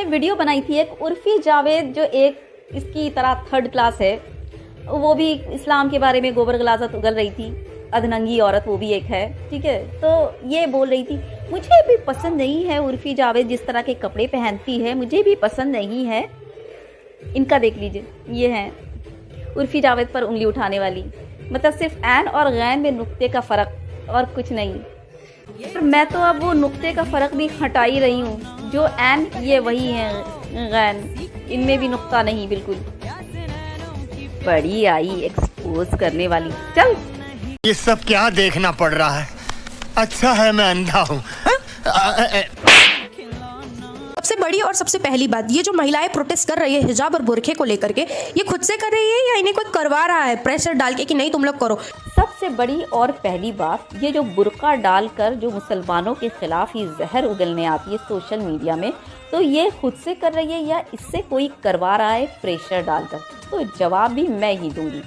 Video बनाई थी एक उर्फी जावेद, जो एक इसकी तरह थर्ड क्लास है, वो भी इस्लाम के बारे में गोबर गलाजत उगल रही थी। अधनंगी औरत वो भी एक है, ठीक है। तो ये बोल रही थी मुझे भी पसंद नहीं है उर्फी जावेद जिस तरह के कपड़े पहनती है, मुझे भी पसंद नहीं है। इनका देख लीजिए, ये है उर्फी जावेद पर उंगली उठाने वाली। मतलब सिर्फ ऐन और गैन में नुक्ते का फ़र्क और कुछ नहीं। पर मैं तो अब वो नुक्ते का फ़र्क भी हटा ही रही हूँ। जो ऐन ये वही है गैन, इनमें भी नुक्ता नहीं बिल्कुल। बड़ी आई एक्सपोज करने वाली। चल, ये सब क्या देखना पड़ रहा है? अच्छा है मैं अंधा हूँ। सबसे बड़ी और सबसे पहली बात, ये जो महिलाएं प्रोटेस्ट कर रही है हिजाब और बुरखे को लेकर के, ये खुद से कर रही है या इन्हें कोई करवा रहा है प्रेशर डाल के कि नहीं तुम लोग करो? सबसे बड़ी और पहली बात, ये जो बुर्का डालकर जो मुसलमानों के खिलाफ ही जहर उगलने आती है सोशल मीडिया में, तो ये खुद से कर रही है या इससे कोई करवा रहा है प्रेशर डालकर? तो जवाब भी मैं ही दूंगी,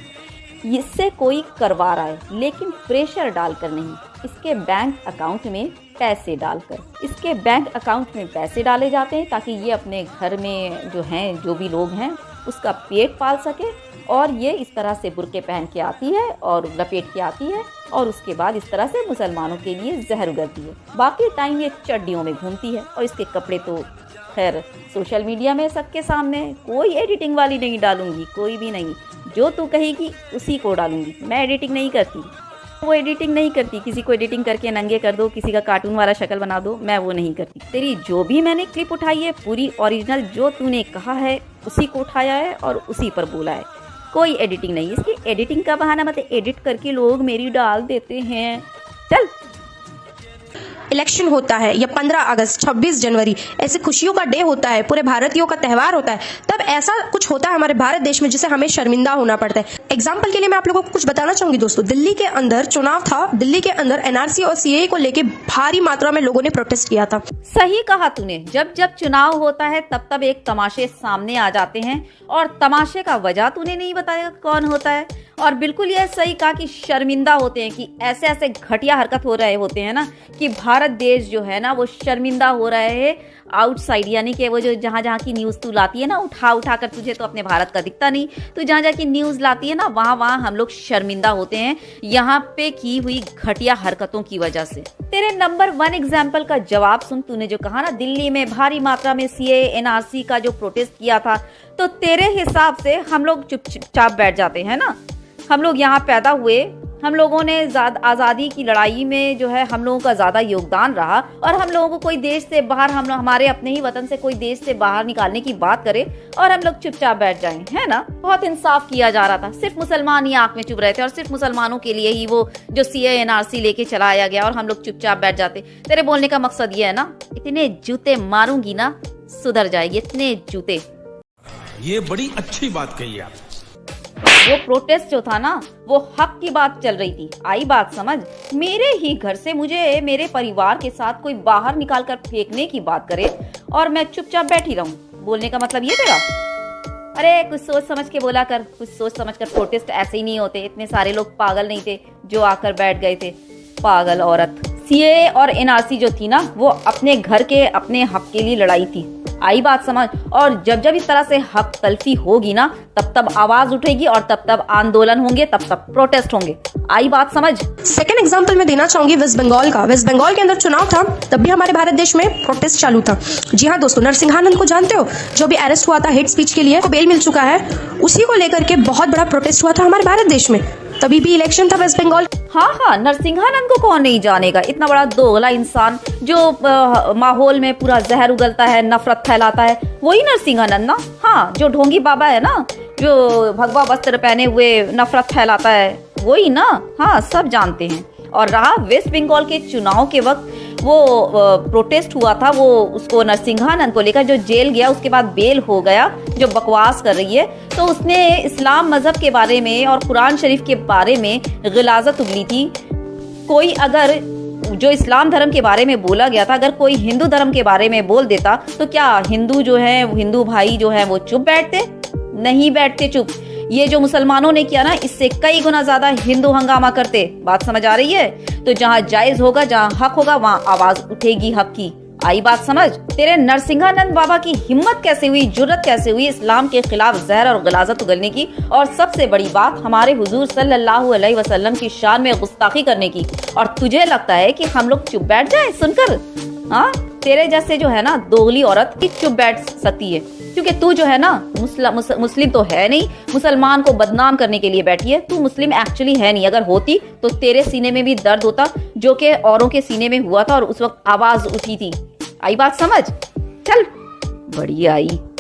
इससे कोई करवा रहा है, लेकिन प्रेशर डालकर नहीं, इसके बैंक अकाउंट में पैसे डालकर। इसके बैंक अकाउंट में पैसे डाले जाते हैं ताकि ये अपने घर में जो हैं, जो भी लोग हैं, उसका पेट पाल सके। और ये इस तरह से बुर्के पहन के आती है और लपेट के आती है और उसके बाद इस तरह से मुसलमानों के लिए जहर उगलती है। बाकी टाइम ये चड्डियों में घूमती है और इसके कपड़े तो खैर सोशल मीडिया में सबके सामने, कोई एडिटिंग वाली नहीं डालूंगी, कोई भी नहीं। जो तू कहेगी उसी को डालूंगी। मैं एडिटिंग नहीं करती, वो एडिटिंग नहीं करती। किसी को एडिटिंग करके नंगे कर दो, किसी का कार्टून वाला शक्ल बना दो, मैं वो नहीं करती। तेरी जो भी मैंने क्लिप उठाई है पूरी ओरिजिनल, जो तूने कहा है उसी को उठाया है और उसी पर बोला है, कोई एडिटिंग नहीं। इसकी एडिटिंग का बहाना मत, एडिट करके लोग मेरी डाल देते हैं। चल, इलेक्शन होता है या 15 अगस्त 26 जनवरी ऐसे खुशियों का डे होता है, पूरे भारतीयों का त्यौहार होता है, तब ऐसा कुछ होता है हमारे भारत देश में जिसे हमें शर्मिंदा होना पड़ता है। एग्जाम्पल के लिए मैं आप लोगों को कुछ बताना चाहूंगी दोस्तों। दिल्ली के अंदर चुनाव था, दिल्ली के अंदर एनआरसी और सीएए को लेके भारी मात्रा में लोगों ने प्रोटेस्ट किया था। सही कहा तूने। जब जब चुनाव होता है तब तब एक तमाशे सामने आ जाते हैं और तमाशे का वजह तूने नहीं बताया कौन होता है। और बिल्कुल यह सही कहा कि शर्मिंदा होते हैं, कि ऐसे ऐसे घटिया हरकत हो रहे होते हैं ना कि भारत देश जो है ना वो शर्मिंदा हो रहा है आउटसाइड। यानी कि वो जो जहाँ जहाँ की न्यूज़ तू लाती है ना, उठा उठा कर, तुझे तो अपने भारत का दिखता नहीं, तो जहाँ जहाँ की न्यूज़ लाती है ना वहाँ वहाँ हम लोग शर्मिंदा होते हैं यहाँ पे की हुई घटिया हरकतों की वजह से। तेरे नंबर 1 एग्जाम्पल का जवाब सुन। तूने जो कहा ना दिल्ली में भारी मात्रा में सीए एनआरसी का जो प्रोटेस्ट किया था, तो तेरे हिसाब से हम लोग चुपचाप बैठ जाते हैं ना। हम लोग यहाँ पैदा हुए, हम लोगों ने आज़ादी की लड़ाई में जो है हम लोगों का ज़्यादा योगदान रहा, और हम लोगों को कोई देश से बाहर, हम हमारे अपने ही वतन से कोई देश से बाहर निकालने की बात करे और हम लोग चुपचाप बैठ जाएं, है ना। बहुत इंसाफ किया जा रहा था, सिर्फ मुसलमान ही आंख में चुभ रहे थे और सिर्फ मुसलमानों के लिए ही वो जो सीए एनआरसी लेके चलाया गया और हम लोग चुपचाप बैठ जाते। तेरे बोलने का मकसद ये है ना, इतने जूते मारूंगी ना सुधर जाएगी, इतने जूते। ये बड़ी अच्छी बात कही आप। वो प्रोटेस्ट जो था ना वो हक की बात चल रही थी। आई बात समझ? मेरे ही घर से मुझे मेरे परिवार के साथ कोई बाहर निकाल कर फेंकने की बात करे और मैं चुपचाप बैठी रहूं, बोलने का मतलब ये तेरा? अरे कुछ सोच समझ के बोला कर, कुछ सोच समझ कर। प्रोटेस्ट ऐसे ही नहीं होते, इतने सारे लोग पागल नहीं थे जो आकर बैठ गए थे। पागल औरत। सीए और एनआरसी जो थी ना वो अपने घर के अपने हक के लिए लड़ाई थी। आई बात समझ? और जब जब इस तरह से हक तलफी होगी ना तब तब आवाज उठेगी और तब तब आंदोलन होंगे, तब तब प्रोटेस्ट होंगे। आई बात समझ? सेकंड एग्जांपल मैं देना चाहूंगी वेस्ट बंगाल का। वेस्ट बंगाल के अंदर चुनाव था, तब भी हमारे भारत देश में प्रोटेस्ट चालू था। जी हाँ दोस्तों, नरसिंहानंद को जानते हो, जो भी अरेस्ट हुआ था हेट स्पीच के लिए, बेल मिल चुका है, उसी को लेकर के बहुत बड़ा प्रोटेस्ट हुआ था हमारे भारत देश में। तभी भी इलेक्शन था वेस्ट बंगाल। हाँ, नरसिंहानंद को कौन नहीं जानेगा। इतना बड़ा दोगला इंसान जो माहौल में पूरा जहर उगलता है, नफरत फैलाता है, वही नरसिंहानंद ना। हाँ, जो ढोंगी बाबा है ना, जो भगवा वस्त्र पहने हुए नफरत फैलाता है, वही ना। हाँ, सब जानते हैं। और रहा वेस्ट बंगाल के चुनाव के वक्त वो प्रोटेस्ट हुआ था, वो उसको नरसिंहानंद को लेकर जो जेल गया, उसके बाद बेल हो गया, जो बकवास कर रही है, तो उसने इस्लाम मजहब के बारे में और कुरान शरीफ के बारे में गिलाजत उगली थी। कोई अगर जो इस्लाम धर्म के बारे में बोला गया था, अगर कोई हिंदू धर्म के बारे में बोल देता तो क्या हिंदू जो है, हिंदू भाई जो है वो चुप बैठते? नहीं बैठते चुप। ये जो मुसलमानों ने किया ना, इससे कई गुना ज्यादा हिंदू हंगामा करते। बात समझ आ रही है? तो जहाँ जायज होगा, जहाँ हक होगा, वहाँ आवाज उठेगी हक की। आई बात समझ? तेरे नरसिंहानंद बाबा की हिम्मत कैसे हुई, जुर्रत कैसे हुई इस्लाम के खिलाफ जहर और गलाजत उगलने की, और सबसे बड़ी बात हमारे हुजूर सल्लल्लाहु अलैहि वसल्लम की शान में गुस्ताखी करने की। और तुझे लगता है कि हम लोग चुप बैठ जाए सुनकर? हाँ, तेरे जैसे जो है ना दोगली औरत की चुप बैठ सकती है, क्योंकि तू जो है ना मुस्लिम तो है नहीं, मुसलमान को बदनाम करने के लिए बैठी है। तू मुस्लिम एक्चुअली है नहीं, अगर होती तो तेरे सीने में भी दर्द होता जो कि औरों के सीने में हुआ था और उस वक्त आवाज उठी थी। आई बात समझ? चल, बड़ी आई।